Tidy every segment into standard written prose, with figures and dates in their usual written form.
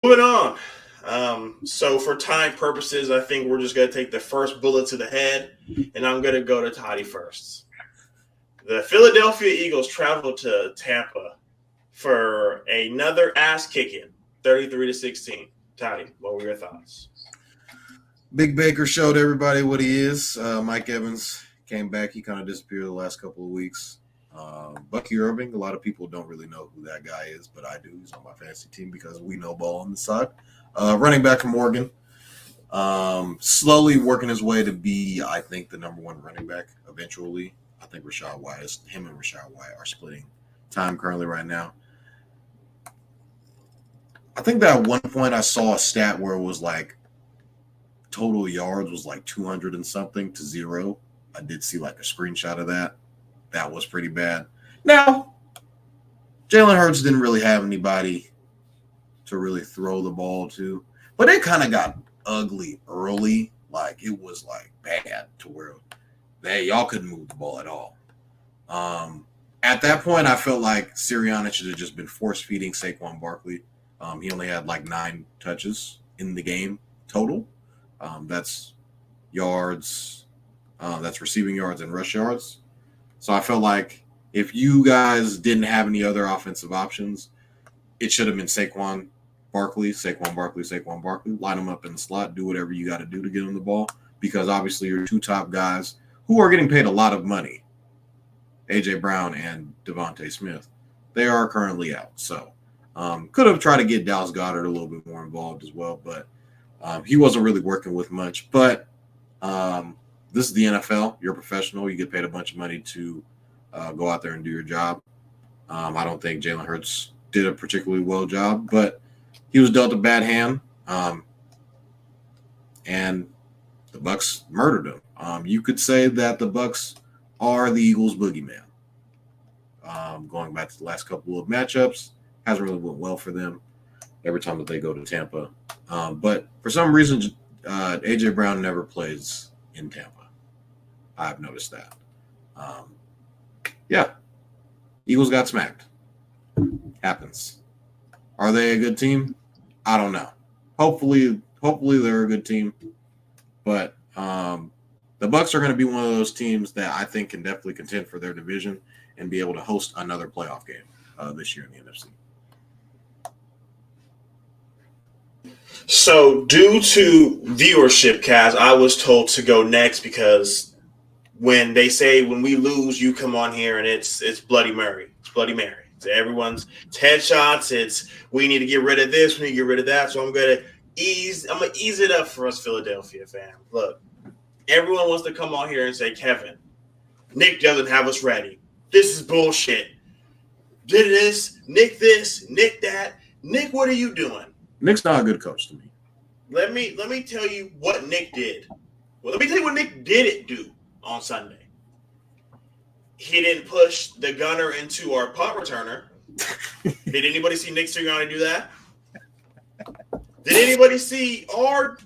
Moving on. So for time purposes, I think we're just going to take the first bullet to the head, and I'm going to go to Toddy first. The Philadelphia Eagles traveled to Tampa for another ass kicking, 33-16. Toddy, what were your thoughts? Big Baker showed everybody what he is. Mike Evans came back. He kind of disappeared the last couple of weeks. Bucky Irving, a lot of people don't really know who that guy is, but I do. He's on my fantasy team because we know ball on the side. Running back from Oregon. Slowly working his way to be, I think, the number one running back eventually. I think him and Rashad White are splitting time currently right now. I think that at one point I saw a stat where it was like total yards was like 200 and something to 0. I did see like a screenshot of that. That was pretty bad. Now, Jalen Hurts didn't really have anybody to really throw the ball to, but it kind of got ugly early. Like it was like bad to where y'all couldn't move the ball at all. At that point, I felt like Sirianni should have just been force feeding Saquon Barkley. He only had like 9 touches in the game total. That's yards, that's receiving yards and rush yards. So I felt like if you guys didn't have any other offensive options, it should have been Saquon Barkley. Line them up in the slot, do whatever you got to do to get him the ball, because obviously your two top guys who are getting paid a lot of money, A.J. Brown and Devontae Smith, they are currently out. So could have tried to get Dallas Goedert a little bit more involved as well, but he wasn't really working with much. But this is the NFL. You're a professional. You get paid a bunch of money to go out there and do your job. I don't think Jalen Hurts did a particularly well job, but he was dealt a bad hand, and the Bucs murdered him. You could say that the Bucs are the Eagles' boogeyman. Going back to the last couple of matchups, hasn't really went well for them every time that they go to Tampa. But for some reason, A.J. Brown never plays in Tampa. I've noticed that. Yeah, Eagles got smacked. Happens. Are they a good team? I don't know. Hopefully they're a good team. But the Bucs are going to be one of those teams that I think can definitely contend for their division and be able to host another playoff game this year in the NFC. So, due to viewership, Kaz, I was told to go next because when they say when we lose, you come on here and it's Bloody Mary. It's Bloody Mary. It's everyone's headshots. It's we need to get rid of this, we need to get rid of that. So I'm gonna ease it up for us, Philadelphia fam. Look, everyone wants to come on here and say, Kevin, Nick doesn't have us ready. This is bullshit. Did this, Nick that. Nick, what are you doing? Nick's not a good coach to me. Let me tell you what Nick did. Well, let me tell you what Nick didn't do on Sunday. He didn't push the gunner into our punt returner. Did anybody see Nick Sirianni do that? Did anybody see our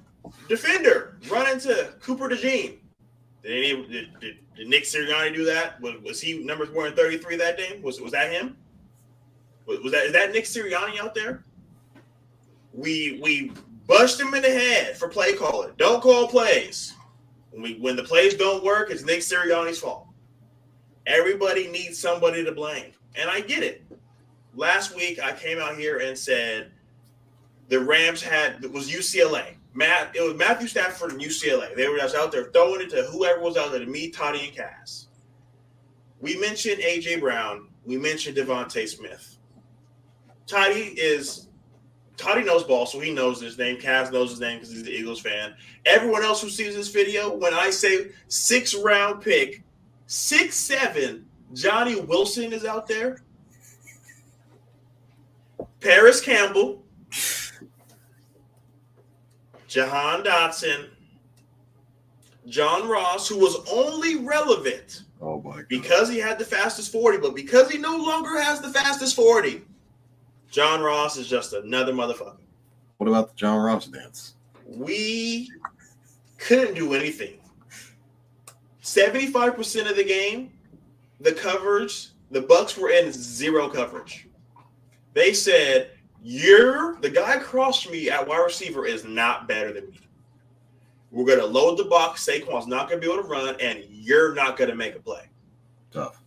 defender run into Cooper DeJean? Did Nick Sirianni do that? Was he number 133 that day? Was that him? Is that Nick Sirianni out there? We bust him in the head for play calling. Don't call plays. When the plays don't work, it's Nick Sirianni's fault. Everybody needs somebody to blame. And I get it. Last week, I came out here and said the Rams was UCLA. It was Matthew Stafford and UCLA. They were just out there throwing it to whoever was out there, to me, Toddy, and Cass. We mentioned A.J. Brown. We mentioned Devontae Smith. Toddy knows ball, so he knows his name. Cass knows his name because he's the Eagles fan. Everyone else who sees this video, when I say 6th-round pick, 6'7", Johnny Wilson is out there. Paris Campbell, Jahan Dotson, John Ross, who was only relevant because he had the fastest 40, but because he no longer has the fastest 40, John Ross is just another motherfucker. What about the John Ross dance? We couldn't do anything. 75% of the game, the coverage, the Bucs were in 0 coverage. They said, The guy across from me at wide receiver is not better than me. We're going to load the box. Saquon's not going to be able to run, and you're not going to make a play. Tough.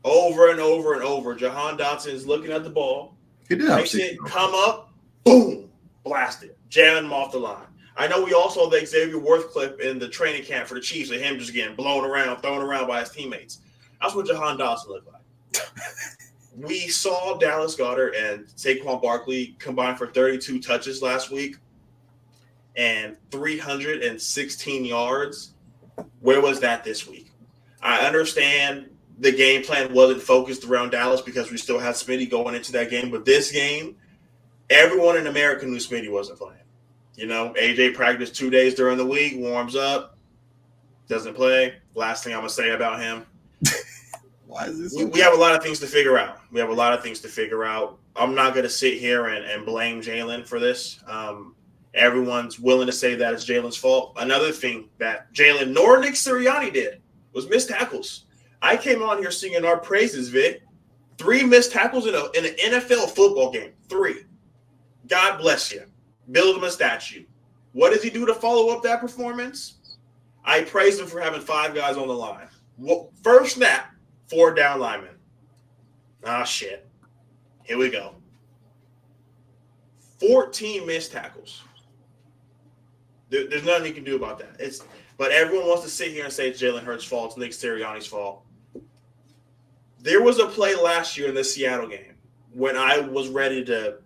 Over and over and over. Jahan Dotson is looking at the ball. He did Takes it, come up, boom, blasted. Jamming him off the line. I know we also saw the Xavier Worth clip in the training camp for the Chiefs of him just getting blown around, thrown around by his teammates. That's what Jahan Dotson looked like. We saw Dallas Goedert and Saquon Barkley combine for 32 touches last week and 316 yards. Where was that this week? I understand the game plan wasn't focused around Dallas because we still had Smitty going into that game. But this game, everyone in America knew Smitty wasn't playing. You know, AJ practiced 2 days during the week, warms up, doesn't play. Last thing I'm going to say about him. Why is this? We have a lot of things to figure out. I'm not going to sit here and blame Jalen for this. Everyone's willing to say that it's Jalen's fault. Another thing that Jalen nor Nick Sirianni did was miss tackles. I came on here singing our praises, Vic. 3 missed tackles in an NFL football game. 3. God bless you. Build him a statue. What does he do to follow up that performance? I praise him for having 5 guys on the line. First snap, 4 down linemen. Ah, shit. Here we go. 14 missed tackles. There's nothing you can do about that. But everyone wants to sit here and say it's Jalen Hurts' fault, it's Nick Sirianni's fault. There was a play last year in the Seattle game when I was ready to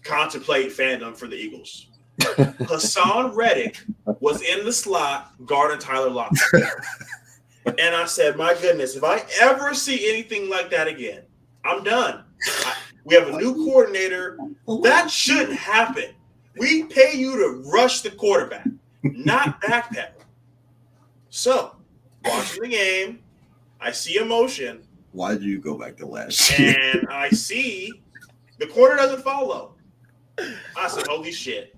contemplate fandom for the Eagles. Hassan Reddick was in the slot guarding Tyler Lockett. And I said, my goodness, if I ever see anything like that again, I'm done. We have a new coordinator. That shouldn't happen. We pay you to rush the quarterback, not backpedal. So, watching the game, I see emotion. Why did you go back to last year? And I see the corner doesn't follow. I said, holy shit.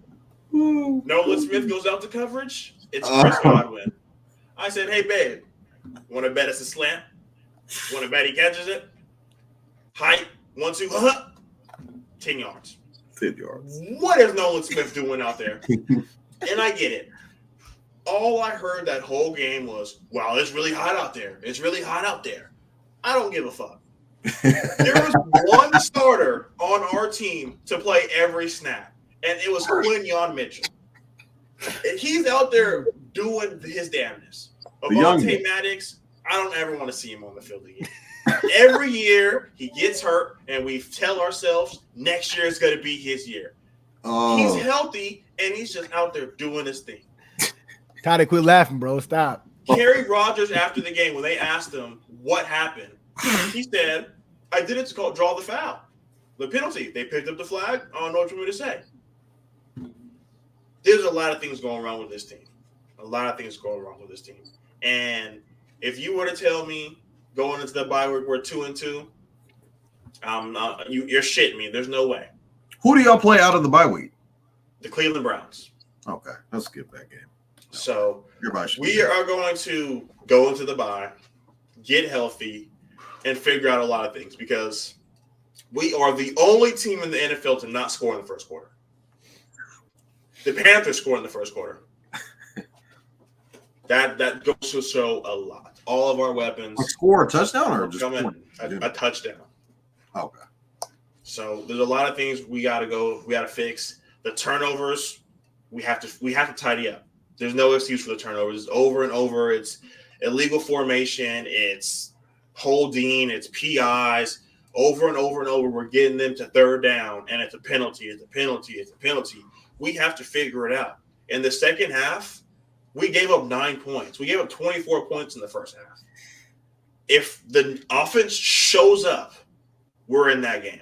Nolan Smith goes out to coverage. It's Chris Godwin. I said, hey, babe, want to bet us a slant? Want to bet he catches it? Height, 1, 2, 10 yards. 10 yards. What is Nolan Smith doing out there? And I get it. All I heard that whole game was, wow, it's really hot out there. It's really hot out there. I don't give a fuck. There was one starter on our team to play every snap, and it was Quinyon Mitchell. And he's out there doing his damnness. Avonte Maddox, I don't ever want to see him on the field again. Every year he gets hurt, and we tell ourselves next year is going to be his year. He's healthy, and he's just out there doing his thing. Tyler, quit laughing, bro. Stop. Kerry Rogers, after the game, when they asked him what happened, he said, I did it to draw the foul. The penalty. They picked up the flag. I don't know what you want me to say. There's a lot of things going wrong with this team. And if you were to tell me going into the bye week we're 2-2, you're shitting me. There's no way. Who do y'all play out of the bye week? The Cleveland Browns. Okay, let's skip that game. So we are going to go into the bye, get healthy, and figure out a lot of things because we are the only team in the NFL to not score in the first quarter. The Panthers scored in the first quarter. That goes to show a lot. All of our weapons. Score a touchdown or just a touchdown. Okay. So there's a lot of things we got to fix. The turnovers, we have to tidy up. There's no excuse for the turnovers. It's over and over. It's illegal formation. It's holding. It's PIs. Over and over and over, we're getting them to third down, and it's a penalty. It's a penalty. It's a penalty. We have to figure it out. In the second half, we gave up 9 points. We gave up 24 points in the first half. If the offense shows up, we're in that game.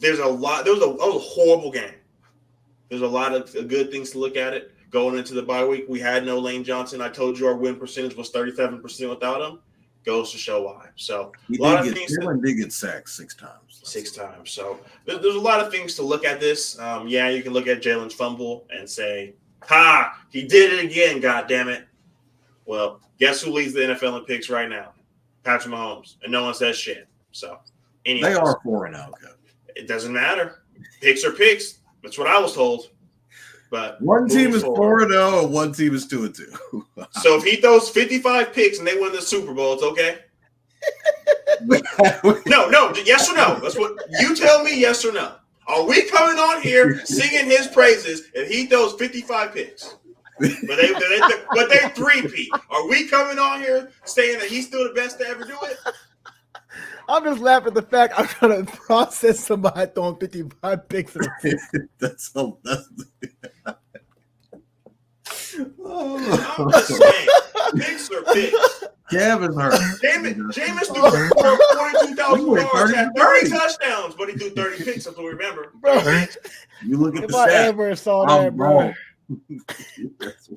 That was a horrible game. There's a lot of good things to look at it. Going into the bye week, we had no Lane Johnson. I told you our win percentage was 37% without him. Goes to show why. So Jalen did get sacked 6 times. 6 times. So there's a lot of things to look at this. You can look at Jalen's fumble and say, ha, he did it again, God damn it. Well, guess who leads the NFL in picks right now? Patrick Mahomes. And no one says shit. So anyways. They are 4-0, okay. It doesn't matter. Picks are picks. That's what I was told. But one team is 4-0 and one team is 2-2. So if he throws 55 picks and they win the Super Bowl, it's okay? No. Yes or no? That's what you tell me. Yes or no? Are we coming on here singing his praises if he throws 55 picks? But they 3-peat. Are we coming on here saying that he's still the best to ever do it? I'm just laughing at the fact I'm trying to process somebody throwing 55 picks. That's I'm just saying, picks are picks. Jaevon Hurts. Jameis threw 42,000 yards, had 30 touchdowns, but he threw 30 picks. That's what we remember. Bro, you look at if the I stats. ever saw that, bro. Wrong.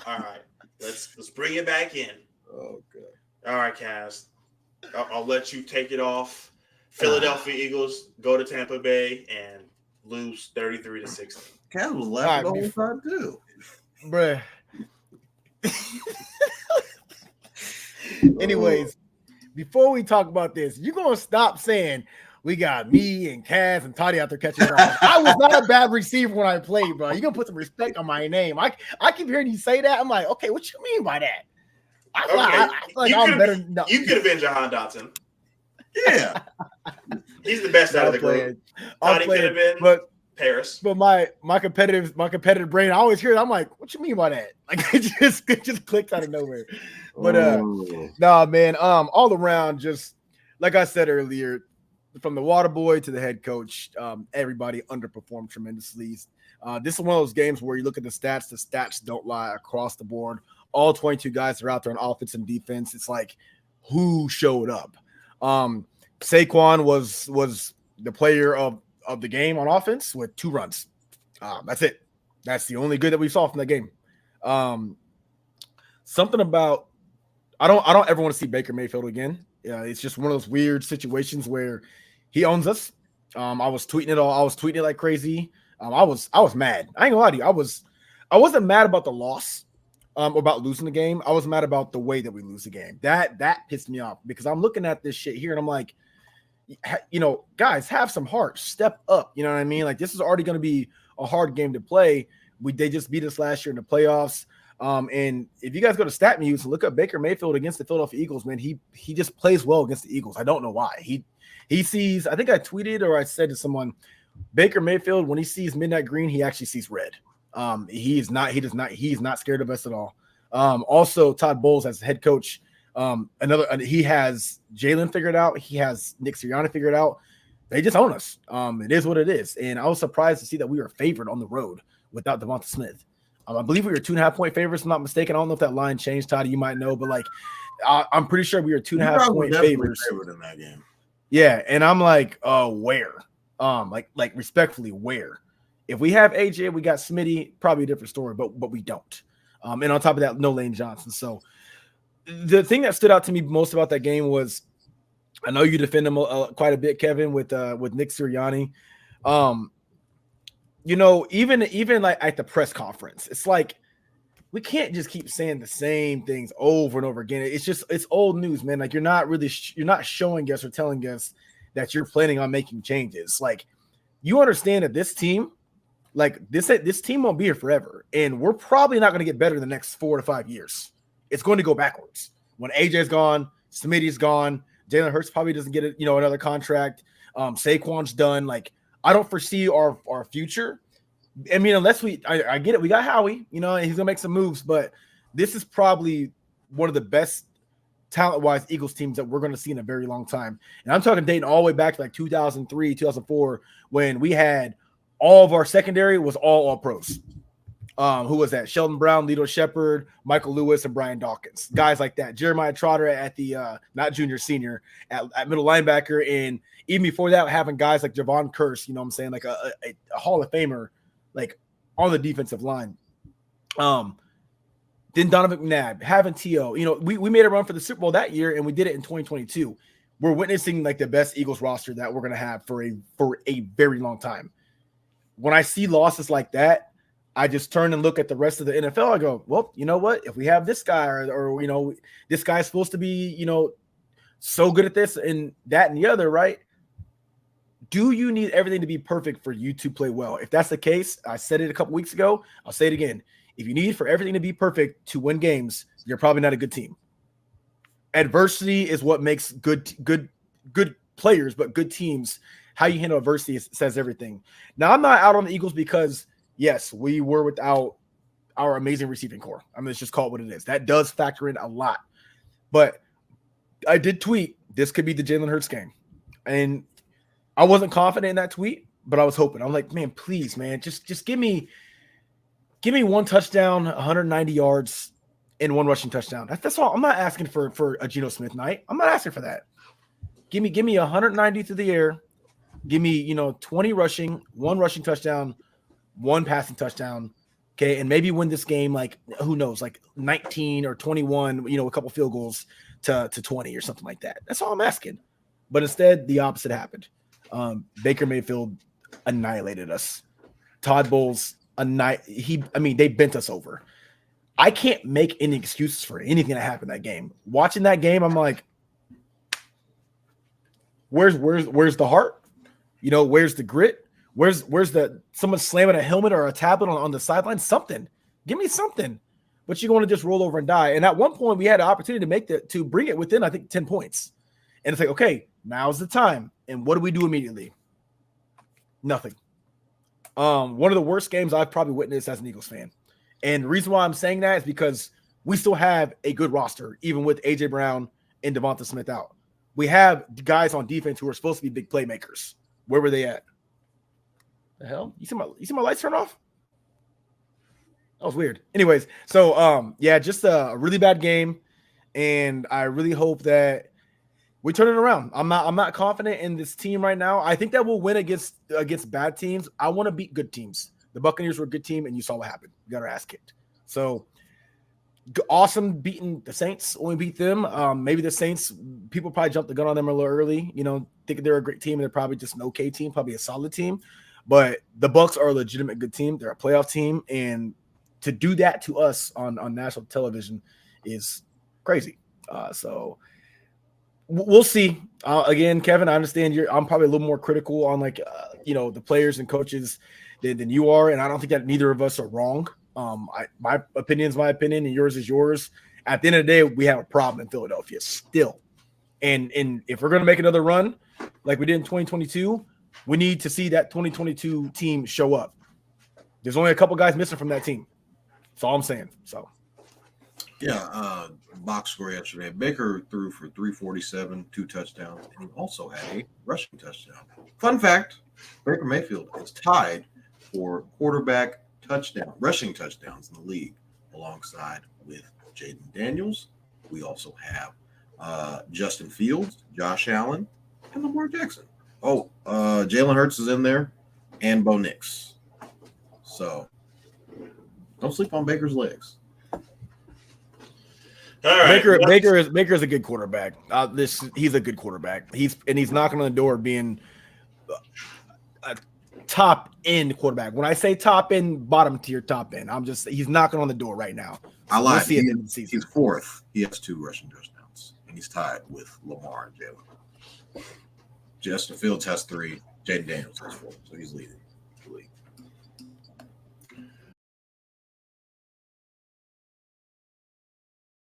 All right, let's bring it back in. Oh god. All right, Kaz. I'll let you take it off. Philadelphia Eagles go to Tampa Bay and lose 33-16. Kaz was laughing the whole time too. Bruh. Anyways, before we talk about this, you're going to stop saying we got me and Kaz and Toddy out there catching balls. I was not a bad receiver when I played, bro. You're going to put some respect on my name. I keep hearing you say that. I'm like, okay, what you mean by that? I feel like I'm better. No. You could have been Jahan Dotson. Yeah. He's the best out of the group. Toddy could have been Paris. But my competitive brain, I always hear it. I'm like, what you mean by that? Like it just clicked out of nowhere. But nah, man. All around, just like I said earlier, from the water boy to the head coach, everybody underperformed tremendously. This is one of those games where you look at the stats don't lie across the board. All 22 guys are out there on offense and defense. It's like who showed up. Saquon was the player of the game on offense with 2 runs. That's it. That's the only good that we saw from that game. Something about I don't ever want to see Baker Mayfield again. It's just one of those weird situations where he owns us. I was tweeting it like crazy. I was mad. I ain't gonna lie to you. I wasn't mad about the loss, about losing the game. I was mad about the way that we lose the game. That pissed me off because I'm looking at this shit here and I'm like, guys, have some heart. Step up. You know what I mean? Like this is already going to be a hard game to play. They just beat us last year in the playoffs. And if you guys go to StatMuse and look up Baker Mayfield against the Philadelphia Eagles, man, he just plays well against the Eagles. I don't know why. He sees. I think I tweeted or I said to someone, Baker Mayfield, when he sees midnight green, he actually sees red. He's not scared of us at all. Also, Todd Bowles as head coach. He has Jalen figured out. He has Nick Sirianni figured out. They just own us. It is what it is. And I was surprised to see that we were favored on the road without Devonta Smith. I believe we were 2.5-point favorites, if I'm not mistaken. I don't know if that line changed, Todd. You might know, but like, I'm pretty sure we were 2.5-point favorites in that game. Yeah, and I'm like, where? Like respectfully, where? If we have AJ, we got Smitty, probably a different story, but we don't. And on top of that, no Lane Johnson. So the thing that stood out to me most about that game was, I know you defend him quite a bit, Kevin, with Nick Sirianni. Even like at the press conference, it's like we can't just keep saying the same things over and over again. It's old news, man. Like you're not showing us or telling us that you're planning on making changes. Like you understand that this team, like this team won't be here forever, and we're probably not going to get better in the next 4 to 5 years. It's going to go backwards. When AJ's gone, Smitty's gone, Jalen Hurts probably doesn't get another contract. Saquon's done. Like I don't foresee our future. I mean, unless I get it. We got Howie, and he's gonna make some moves, but this is probably one of the best talent-wise Eagles teams that we're going to see in a very long time. And I'm talking dating all the way back to like 2003, 2004, when we had all of our secondary was all pros. Who was that? Sheldon Brown, Lito Shepherd, Michael Lewis, and Brian Dawkins. Guys like that. Jeremiah Trotter at the not junior, senior at middle linebacker. And even before that, having guys like Jaevon Curse, like a Hall of Famer, like on the defensive line. Then Donovan McNabb, having T.O. We made a run for the Super Bowl that year, and we did it in 2022. We're witnessing like the best Eagles roster that we're going to have for a very long time. When I see losses like that, I just turn and look at the rest of the NFL. I go, well, you know what? If we have this guy or this guy's supposed to be, so good at this and that and the other, right? Do you need everything to be perfect for you to play well? If that's the case, I said it a couple weeks ago. I'll say it again. If you need for everything to be perfect to win games, you're probably not a good team. Adversity is what makes good players, but good teams. How you handle adversity says everything. Now, I'm not out on the Eagles because, yes, we were without our amazing receiving core. I mean, let's just call it what it is. That does factor in a lot. But I did tweet, this could be the Jalen Hurts game. And I wasn't confident in that tweet, but I was hoping. I'm like, man, please, man, just give me one touchdown, 190 yards, and one rushing touchdown. That's all. I'm not asking for a Geno Smith night. I'm not asking for that. Give me 190 through the air. Give me 20 rushing, one rushing touchdown, one passing touchdown. Okay, and maybe win this game, like, who knows, like 19 or 21, a couple field goals to 20 or something like that. That's all I'm asking. But instead, the opposite happened. Baker Mayfield annihilated us. Todd Bowles, they bent us over. I can't make any excuses for anything that happened that game. Watching that game, I'm like, where's the heart? Where's the grit? Where's the someone slamming a helmet or a tablet on the sideline? Something. Give me something. But you're going to just roll over and die. And at one point, we had an opportunity to bring it within, I think, 10 points. And it's like, okay, now's the time. And what do we do immediately? Nothing. One of the worst games I've probably witnessed as an Eagles fan. And the reason why I'm saying that is because we still have a good roster, even with A.J. Brown and Devonta Smith out. We have guys on defense who are supposed to be big playmakers. Where were they at? The hell? You see my lights turn off? That was weird. Anyways, so just a really bad game, and I really hope that we turn it around. I'm not confident in this team right now. I think that we'll win against bad teams. I want to beat good teams. The Buccaneers were a good team, and you saw what happened. We got our ass kicked. So awesome beating the Saints when we beat them. Maybe the Saints, people probably jumped the gun on them a little early, thinking they're a great team, and they're probably just an okay team, probably a solid team. But the Bucs are a legitimate good team. They're a playoff team, and to do that to us on national television is crazy. So we'll see. Again, Kevin, I understand I'm probably a little more critical on the players and coaches than you are, and I don't think that neither of us are wrong. My opinion is my opinion, and yours is yours. At the end of the day, we have a problem in Philadelphia still, and if we're going to make another run like we did in 2022. We need to see that 2022 team show up. There's only a couple guys missing from that team. That's all I'm saying. So, yeah, box score yesterday. Baker threw for 347, 2 touchdowns, and he also had a rushing touchdown. Fun fact: Baker Mayfield is tied for quarterback rushing touchdowns in the league, alongside with Jaden Daniels. We also have Justin Fields, Josh Allen, and Lamar Jackson. Oh, Jalen Hurts is in there, and Bo Nix. So don't sleep on Baker's legs. All right. Baker is a good quarterback. He's a good quarterback. He's knocking on the door being a top end quarterback. When I say top end, bottom tier, top end, he's knocking on the door right now. So I lied. We'll see it in the season. He's fourth. He has 2 rushing touchdowns, and he's tied with Lamar and Jalen. Justin Fields has 3. Jaden Daniels has 4, so he's leading the league.